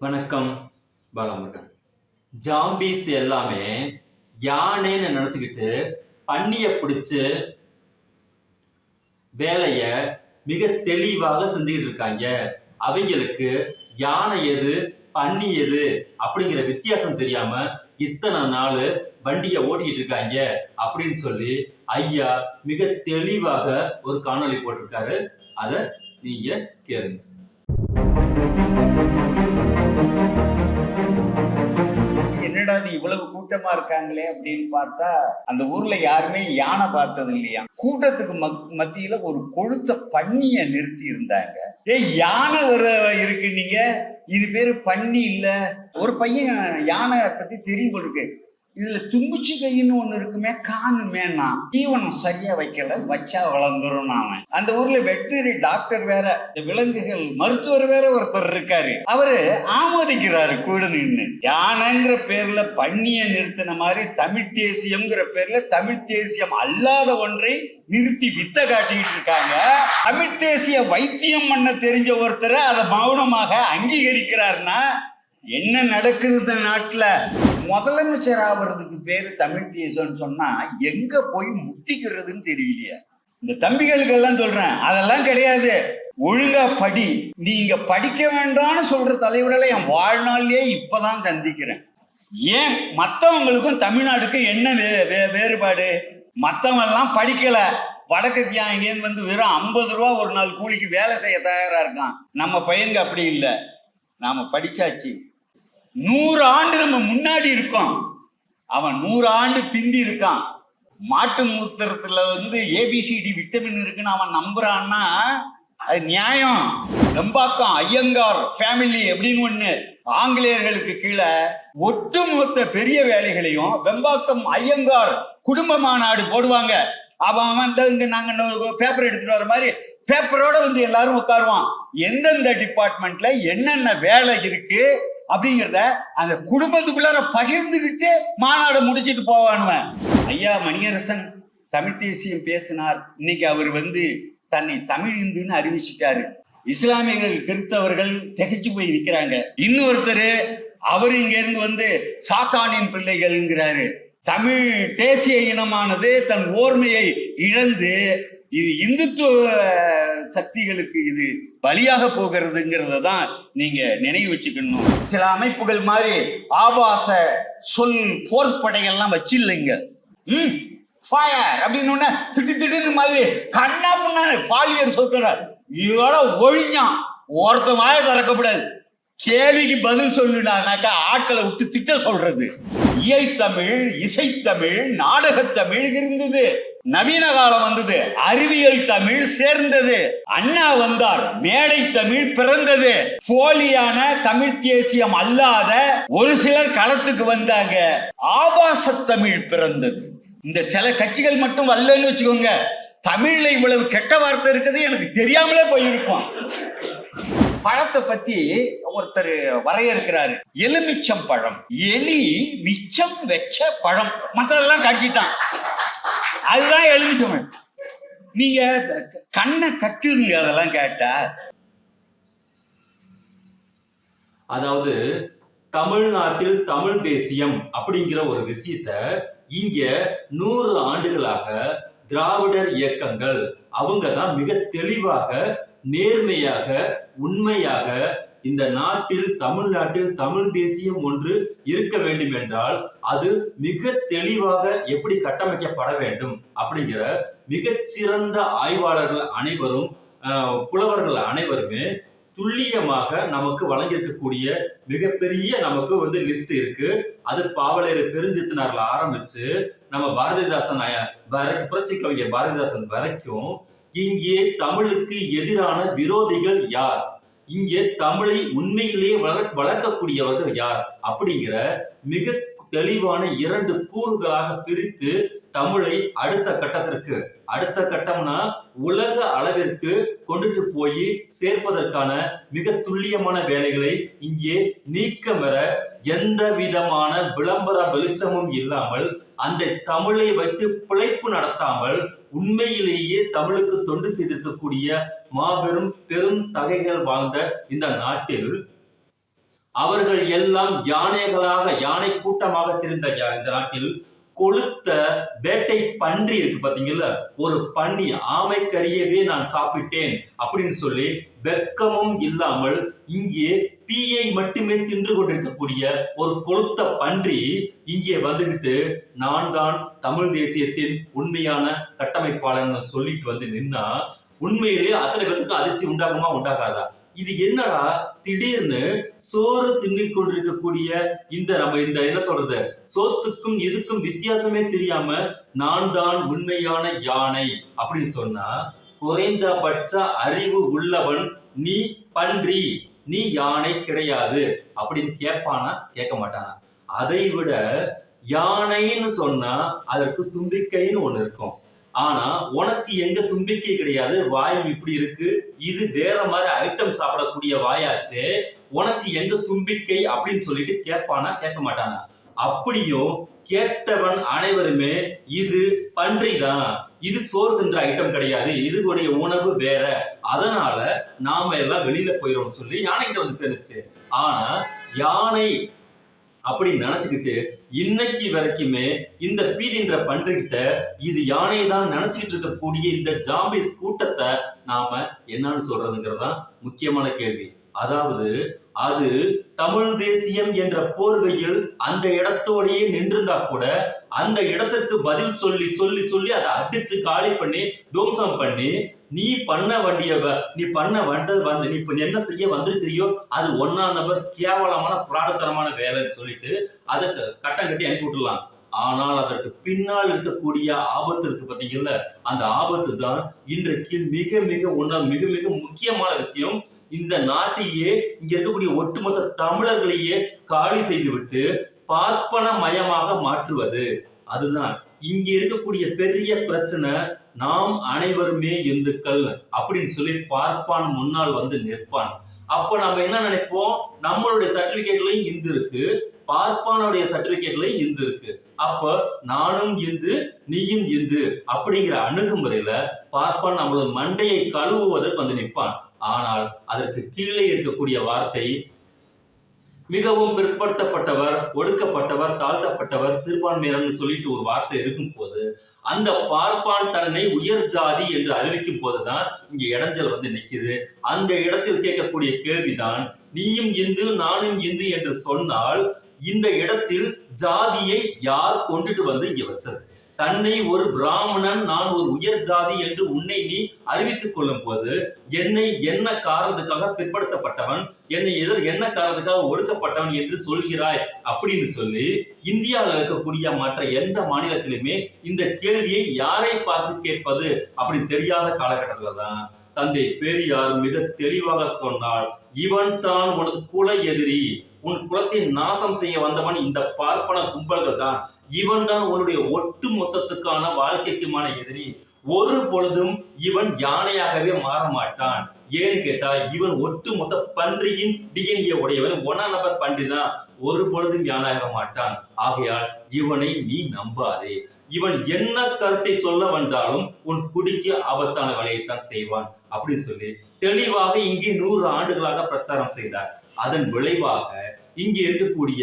வணக்கம் பாலமுருகன். ஜாம்பீஸ் எல்லாமே யானைன்னு நினைச்சுக்கிட்டு பன்னியை பிடிச்சு வேலைய மிக தெளிவாக செஞ்சுக்கிட்டு இருக்காங்க. அவங்களுக்கு யானை எது பன்னி எது அப்படிங்கிற வித்தியாசம் தெரியாம இத்தனை நாள் வண்டியை ஓட்டிக்கிட்டு இருக்காங்க அப்படின்னு சொல்லி ஐயா மிக தெளிவாக ஒரு காணொளி போட்டிருக்காரு. அதை நீங்க கேளுங்க. என்னடா நீ இவ்வளவு கூட்டமா இருக்காங்களே அப்படின்னு பார்த்தா அந்த ஊர்ல யாருமே யானை பார்த்தது இல்லையா. கூட்டத்துக்கு மத்தியில ஒரு கொழுத்த பன்னிய நிறுத்தி இருந்தாங்க. யானை இருக்கு, நீங்க இது பேரு பன்னி இல்ல. ஒரு பையன் யானை பத்தி தெரியும் இருக்கு. இதுல தும்புச்சி கைன்னு ஒண்ணு இருக்குமே, காணுமேனா தீவனம் சரியா வைக்கல, வச்சா வளர்ந்துரும். அவன் அந்த ஊர்ல வெட்டரி டாக்டர் வேற, இந்த விலங்குகள் மருத்துவர் வேற ஒருத்தர் இருக்காரு. அவரு ஆமோதிக்கிறாரு கூட நின்று. யானைங்கிற பேர்ல பன்னிய நிறுத்தின மாதிரி தமிழ் தேசியம்ங்கிற பேர்ல தமிழ் தேசியம் அல்லாத ஒன்றை நிறுத்தி வித்த காட்டிக்கிட்டு இருக்காங்க. தமிழ் தேசிய வைத்தியம் பண்ண தெரிஞ்ச ஒருத்தர் அதை மௌனமாக அங்கீகரிக்கிறார்னா என்ன நடக்குது இந்த நாட்டுல? முதலமைச்சர் ஆகிறதுக்கு பேரு தமிழ் தேசம்னு சொன்னா எங்க போய் முட்டிக்கிறதுன்னு தெரியலையே. இந்த தம்பிகளுக்கு எல்லாம் சொல்றேன், அதெல்லாம் கிடையாது. ஒழுங்கா படி. நீங்க படிக்க வேண்டாம்னு சொல்ற தலைவர்களை என் வாழ்நாள்லயே இப்பதான் சந்திக்கிறேன். ஏன் மற்றவங்களுக்கும் தமிழ்நாடுக்கும் என்ன வேறுபாடு? மற்றவங்க எல்லாம் படிக்கல, வடக்கத்தியா இங்கேருந்து வந்து வெறும் 50 ரூபா ஒரு நாள் கூலிக்கு வேலை செய்ய தயாரா இருக்கான். நம்ம பையனுக்கு அப்படி இல்லை. நாம படிச்சாச்சு. 100 ஆண்டு நம்ம முன்னாடி இருக்கோம், அவன் 100 ஆண்டு பிந்தி இருக்கான். மாட்டு மூத்திரத்துல ஏபிசிடி விட்டமின் இருக்குன்னு அவன் நம்புறான்னா அது நியாயம். வெம்பாக்கம் ஐயங்கார் ஃபேமிலி அப்படின்னு ஒண்ணு ஆங்கிலேயர்களுக்கு கீழே ஒட்டுமொத்த பெரிய வேலைகளையும் வெம்பாக்கம் ஐயங்கார் குடும்ப மாநாடு போடுவாங்க. அவன் இங்க நாங்க பேப்பர் எடுத்துட்டு வர மாதிரி பேப்பரோட எல்லாரும் உட்காருவான். எந்தெந்த டிபார்ட்மெண்ட்ல என்னென்ன வேலை இருக்கு அப்படிங்கிறத அந்த குடும்பத்துக்குள்ளார பகிர்ந்துகிட்டு மாநாடு முடிச்சுட்டு போவானுவன். ஐயா மணியரசன் தமிழ் தேசியம் பேசினார். இன்னைக்கு அவர் தன்னை தமிழ் இந்துன்னு அறிவிச்சிட்டாரு. இஸ்லாமியர்கள் கிறிஸ்தவர்கள் திகைச்சு போய் நிற்கிறாங்க. இன்னொருத்தர் அவர் இங்க இருந்து சாத்தானின் பிள்ளைகள்ங்கிறாரு. தமிழ் தேசிய இனமானது தன் ஓர்மையை இழந்து இது இந்துத்துவ சக்திகளுக்கு இது பலியாக போகிறதுங்கிறத தான் நீங்க நினைவு வச்சுக்கணும். சில அமைப்புகள் மாதிரி ஆபாச சொல் போர்ப்படைகள்லாம் வச்சில்லைங்க. ஃபயர் அப்படின்னு திட்டு மாதிரி கண்ணா முன்னாடி பாலியர் சொல்றார். இதோட ஒழிஞ்சான் ஒருத்த வாய திறக்கப்படாது. கேள்விக்கு பதில் சொல்லிடானாக்கா ஆட்களை விட்டு திட்ட சொல்றது. இயல்தமிழ், இசைத்தமிழ், நாடகத்தமிழ் இருந்தது. நவீன காலம் வந்தது, அறிவியல் தமிழ் சேர்ந்தது. அண்ணா வந்தார், மேடை தமிழ் பிறந்தது. போலியான தமிழ் தேசியம் அல்லாத ஒரு சிலர் களத்துக்கு வந்தாங்க, ஆபாச தமிழ் பிறந்தது. இந்த சில கட்சிகள் மட்டும் வரலன்னு வச்சுக்கோங்க, தமிழ்ல இவ்வளவு கெட்ட வார்த்தை இருக்குது எனக்கு தெரியாமலே போயிருக்கும். பழத்தை பத்தி ஒருத்தர் வரையறுக்கிறாரு. எலுமிச்சம் பழம், எலி மிச்சம் வச்ச பழம், மற்றதெல்லாம் கடிச்சிட்டான், அதுதான் எலுமிச்சம். நீங்க கண்ணை கட்டுதுங்க அதெல்லாம் கேட்டா. அதாவது தமிழ்நாட்டில் தமிழ் தேசியம் அப்படிங்கிற ஒரு விஷயத்த இங்க 100 ஆண்டுகளாக திராவிடர் இயக்கங்கள் அவங்க தான் மிக தெளிவாக நேர்மையாக உண்மையாக இந்த நாட்டில் தமிழ்நாட்டில் தமிழ் தேசியம் ஒன்று இருக்க வேண்டும் என்றால் அது மிக தெளிவாக எப்படி கட்டமைக்கப்பட வேண்டும் அப்படிங்கிற மிகச்சிறந்த ஆய்வாளர்கள் அனைவரும் புலவர்கள் அனைவருமே துல்லியமாக நமக்கு வழங்கியிருக்கக்கூடிய மிகப்பெரிய நமக்கு லிஸ்ட் இருக்கு. அது பாவலர் பெருஞ்சித்தினார்ல ஆரம்பிச்சு நம்ம பாரதிதாசன் புரட்சி கவிஞர் பாரதிதாசன் வரைக்கும் இங்கே தமிழுக்கு எதிரான விரோதிகள் யார், இங்கே தமிழை உண்மையிலேயே வளர்க்கக்கூடியவர்கள் யார் அப்படிங்கிற மிக தெளிவான 2 கூறுகளாக பிரித்து தமிழை அடுத்த கட்டம்னா உலக அளவிற்கு கொண்டுட்டு போய் சேர்ப்பதற்கான மிக துல்லியமான வேலைகளை இங்கே நீக்கம் வர எந்த விதமான விளம்பர வெளிச்சமும் இல்லாமல் அந்த தமிழை வைத்து பிழைப்பு நடத்தாமல் உண்மையிலேயே தமிழுக்கு தொண்டு செய்திருக்கக்கூடிய மாபெரும் பெரும் தகைகள் வாழ்ந்த இந்த நாட்டில் அவர்கள் எல்லாம் யானைகளாக யானை கூட்டமாக திரிந்த இந்த நாட்டில் கொளுத்த வேட்டை பன்றி இருக்கு பாத்தீங்கல்ல, ஒரு பன்றி ஆமைக்கறியவே நான் சாப்பிட்டேன் அப்படின்னு சொல்லி வெக்கமும் இல்லாமல் இங்கே பீயை மட்டுமே தின்று கொண்டிருக்கக்கூடிய ஒரு கொளுத்த பன்றி இங்கே வந்துகிட்டு நான் தான் தமிழ் தேசியத்தின் உண்மையான கட்டமைப்பாளர்னு சொல்லிட்டு வந்து நின்னா உண்மையிலேயே அத்தனை பேத்துக்கு அதிர்ச்சி உண்டாகுமா உண்டாகாதா? இது என்னடா திடீர்னு சோறு தின்னிக் கொண்டிருக்கக்கூடிய நம்ம என்ன சொல்றது, சோத்துக்கும் இதுக்கும் வித்தியாசமே தெரியாம நான் தான் உண்மையான யானை அப்படின்னு சொன்னா குறைந்தபட்ச அறிவு உள்ளவன் நீ பன்றி, நீ யானை கிடையாது அப்படின்னு கேட்பானா? கேட்க மாட்டானா? அதை விட யானைன்னு சொன்னா அதற்கு தும்பிக்கைன்னு ஒண்ணு இருக்கும். ஆனா உனக்கு எங்க தும்பிக்கை கிடையாது, வாய் இப்படி இருக்கு, இது வேற மாதிரி ஐட்டம் சாப்பிடக்கூடிய வாயாச்சு, உனக்கு எங்க தும்பிக்கை அப்படின்னு சொல்லிட்டு கேட்பானா? கேட்க மாட்டானா? அப்படியும் கேட்டவன் அனைவருமே இது பன்றி தான், இது சோறு தின்ற ஐட்டம் கிடையாது, இதுடைய உணவு வேற, அதனால நாம எல்லாம் வெளியில போயிடும் சொல்லி யானைகிட்ட வந்து சேர்ந்துச்சு. ஆனா யானை அப்படி நினைச்சுக்கிட்டு இன்னைக்கு வரைக்குமே இந்த பீதின்ற பன்றிகிட்ட இது யானையை தான் நினைச்சுக்கிட்டு இருக்கக்கூடிய இந்த ஜாம்பிஸ் கூட்டத்தை நாம என்னன்னு சொல்றதுங்கிறதா முக்கியமான கேள்வி. அதாவது அது தமிழ் தேசியம் என்ற போர்வையில் அந்த இடத்தோடையே நின்றிருந்தா கூட அந்த இடத்துக்கு பதில் சொல்லி சொல்லி சொல்லி அதை அடிச்சு காலி பண்ணி துவம்சம் பண்ணி நீ பண்ண நீ பண்ண வந்தது நீ இப்ப என்ன செய்ய வந்திருக்கிறியோ அது ஒன்னாம் நபர் கேவலமான புராடத்தனமான வேலைன்னு சொல்லிட்டு அதை கட்டம் கட்டி அனுப்பி விட்டுலாம். ஆனால் அதற்கு பின்னால் இருக்கக்கூடிய ஆபத்து இருக்கு பாத்தீங்கல்ல, அந்த ஆபத்து தான் இன்றைக்கு மிக மிக மிக மிக முக்கியமான விஷயம். இந்த நாட்டையே இங்க இருக்கக்கூடிய ஒட்டுமொத்த தமிழர்களையே காலி செய்துவிட்டு பார்ப்பன மயமாக மாற்றுவது. அதுதான் இங்க இருக்கக்கூடிய பெரிய பிரச்சனை. நாம் அனைவருமே இந்துக்கள் அப்படின்னு சொல்லி பார்ப்பான் முன்னால் வந்து நிற்பான். அப்ப நம்ம என்ன நினைப்போம், நம்மளுடைய சர்டிபிகேட்லயும் இந்து இருக்கு, பார்ப்பானுடைய சர்டிபிகேட்லயும் இந்து இருக்கு, அப்ப நானும் இந்து நீயும் இந்து அப்படிங்கிற அணுகுமுறையில பார்ப்பான் நம்மளோட மண்டையை கழுவுவதற்கு வந்து நிற்பான். ஆனால் அதற்கு கீழே இருக்கக்கூடிய வார்த்தை மிகவும் பிற்படுத்தப்பட்டவர், ஒடுக்கப்பட்டவர், தாழ்த்தப்பட்டவர், சிறுபான்மையினர் சொல்லிட்டு ஒரு வார்த்தை இருக்கும் போது அந்த பார்ப்பான் தன்னை உயர் ஜாதி என்று அறிவிக்கும் போதுதான் இங்க இடைஞ்சல் வந்து நிக்குது. அந்த இடத்தில் கேட்கக்கூடிய கேள்விதான், நீயும் இந்து நானும் இந்து என்று சொன்னால் இந்த இடத்தில் ஜாதியை யார் கொண்டுட்டு வந்து இங்க வச்சது? தன்னை ஒரு பிராமணன், நான் ஒரு உயர் ஜாதி என்று உன்னை நீ அறிவித்துக் கொள்ளும் போது என்னை என்ன காரணத்துக்காக பிற்படுத்தப்பட்டவன், என்னை என்ன காரணத்துக்காக ஒடுக்கப்பட்டவன் என்று சொல்கிறாய் அப்படின்னு சொல்லி இந்தியாவில் இருக்கக்கூடிய மற்ற எந்த மாநிலத்திலுமே இந்த கேள்வியை யாரை பார்த்து கேட்பது அப்படின்னு தெரியாத காலகட்டத்துல தான் தந்தை பெரியார் மிக தெளிவாக சொன்னார், இவன் தான் உனது குல எதிரி, உன் குலத்தை நாசம் செய்ய வந்தவன் இந்த பார்ப்பன கும்பல்கள் தான், இவன் தான் உன்னுடைய ஒட்டு மொத்தத்துக்கான வாழ்க்கைக்குமான எதிரி. ஒரு பொழுதும் இவன் யானையாகவே மாற மாட்டான். ஏன்னு கேட்டா இவன் ஒட்டு மொத்த பன்றியின் டிஎன்ஏ உடையவன், ஒன்னாம் நபர் பன்றி தான், ஒரு பொழுதும் யானையாக மாட்டான். ஆகையால் இவனை நீ நம்பாதே. இவன் என்ன கருத்தை சொல்ல வந்தாலும் உன் குடிக்கு ஆபத்தான வேலையைத்தான் செய்வான் அப்படின்னு சொல்லி தெளிவாக இங்கே 100 ஆண்டுகளாக பிரச்சாரம் செய்தார். அதன் விளைவாக இங்கே இருக்கக்கூடிய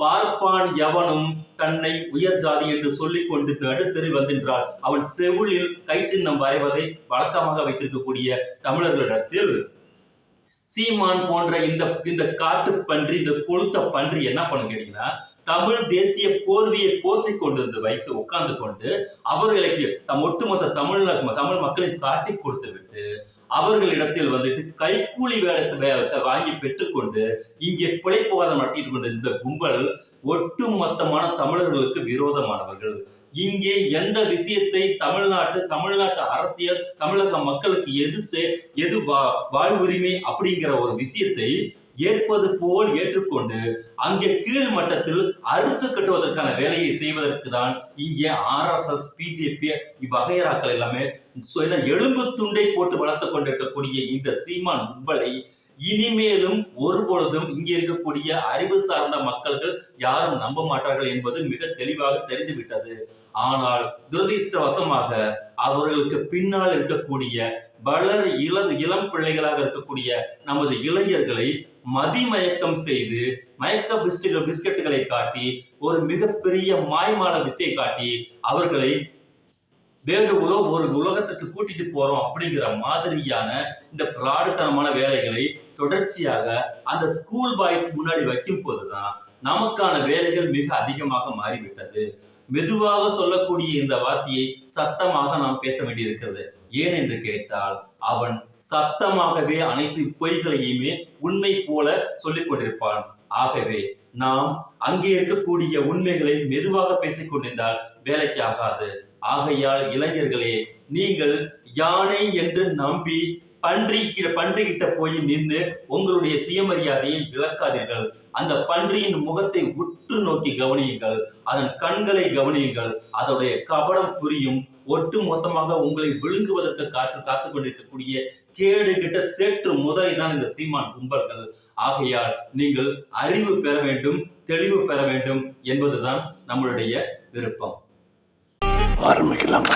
பார்ப்பான் எவனும் தன்னை உயர் ஜாதி என்று சொல்லிக் கொண்டு நடுத்தெரு வந்தின்றால் அவன் செவிலில் கை சின்னம் வரைவதை வழக்கமாக வைத்திருக்கக்கூடிய தமிழர்களிடத்தில் சீமான் போன்ற இந்த காட்டு பன்றி, இந்த கொளுத்த பன்றி என்ன பண்ண கேட்டீங்கன்னா, தமிழ் தேசிய போர்வையை போர்த்தி கொண்டு வைத்து உட்கார்ந்து கொண்டு அவர்களுக்கு ஒட்டுமொத்த தமிழ் மக்களின் காட்டி கொடுத்து விட்டு அவர்களிடத்தில் வந்துட்டு கைக்கூலி வேடத்தை வாங்கி பெற்றுக்கொண்டு இங்கே பிழைப்புவாதம் நடத்திட்டு கொண்ட இந்த கும்பல் ஒட்டுமொத்தமான தமிழர்களுக்கு விரோதமானவர்கள். இங்கே எந்த விஷயத்தை தமிழ்நாட்டு அரசியல், தமிழக மக்களுக்கு எது வாழ்வுரிமை அப்படிங்கிற ஒரு விஷயத்தை ஏற்பது போல் ஏற்றுக்கொண்டு அங்கே கீழ் மட்டத்தில் அறுத்து கட்டுவதற்கான வேலையை செய்வதற்கு தான் இங்கே RSS, பிஜேபி வகைராக்கள் எல்லாமே எலும்பு துண்டை போட்டு வளர்த்து கொண்டிருக்கக்கூடிய இந்த சீமான் கும்பலை இனிமேலும் ஒருபொழுதும் இங்கே இருக்கக்கூடிய அறிவு சார்ந்த மக்கள்கள் யாரும் நம்ப மாட்டார்கள் என்பது மிக தெளிவாக தெரிந்துவிட்டது. ஆனால் துரதிர்ஷ்டவசமாக அவர்களுக்கு பின்னால் இருக்கக்கூடிய வளர் இளம் பிள்ளைகளாக இருக்கக்கூடிய நமது இளைஞர்களை மதிமயக்கம் செய்து மயக்க பிஸ்கட்டுகளை காட்டி ஒரு மிகப்பெரிய மாய்மால வித்தை காட்டி அவர்களை வேறு ஒரு உலகத்துக்கு கூட்டிட்டு போறோம் அப்படிங்கிற மாதிரியான இந்த பிராடுத்தனமான வேலைகளை தொடர்ச்சியாக அந்த ஸ்கூல் பாய்ஸ் முன்னாடி வைக்கும் போதுதான் நமக்கான வேலைகள் மிக அதிகமாக மாறிவிட்டது. மெதுவாக சொல்லக்கூடிய இந்த வார்த்தையை சத்தமாக நாம் பேச வேண்டியிருக்கிறது. ஏன் என்று கேட்டால் அவன் சத்தமாகவே அனைத்து பொய்களையுமே உண்மை போல சொல்லிக் கொண்டிருப்பான். ஆகவே நாம் அங்கே இருக்கக்கூடிய உண்மைகளை மெதுவாக பேசிக் கொண்டிருந்தால் வேலைக்கு ஆகாது. ஆகையால் இளைஞர்களே, நீங்கள் யானை என்று நம்பி பன்றிகிட்ட போய் நின்று உங்களுடைய சுயமரியாதையை இழக்காதீர்கள். அந்த பன்றியின் முகத்தை உற்று நோக்கி கவனியுங்கள், அதன் கண்களை கவனியுங்கள், அதோடைய கபடம் புரியும். ஒட்டு மொத்தமாக உங்களை விழுங்குவதற்கு காத்து கொண்டிருக்கக்கூடிய கேடு கிட்ட சேற்று முதலை தான் இந்த சீமான் கும்பல்கள். ஆகையால் நீங்கள் அறிவு பெற வேண்டும், தெளிவு பெற வேண்டும் என்பதுதான் நம்மளுடைய விருப்பம். ஆரம்பிக்கலாம்.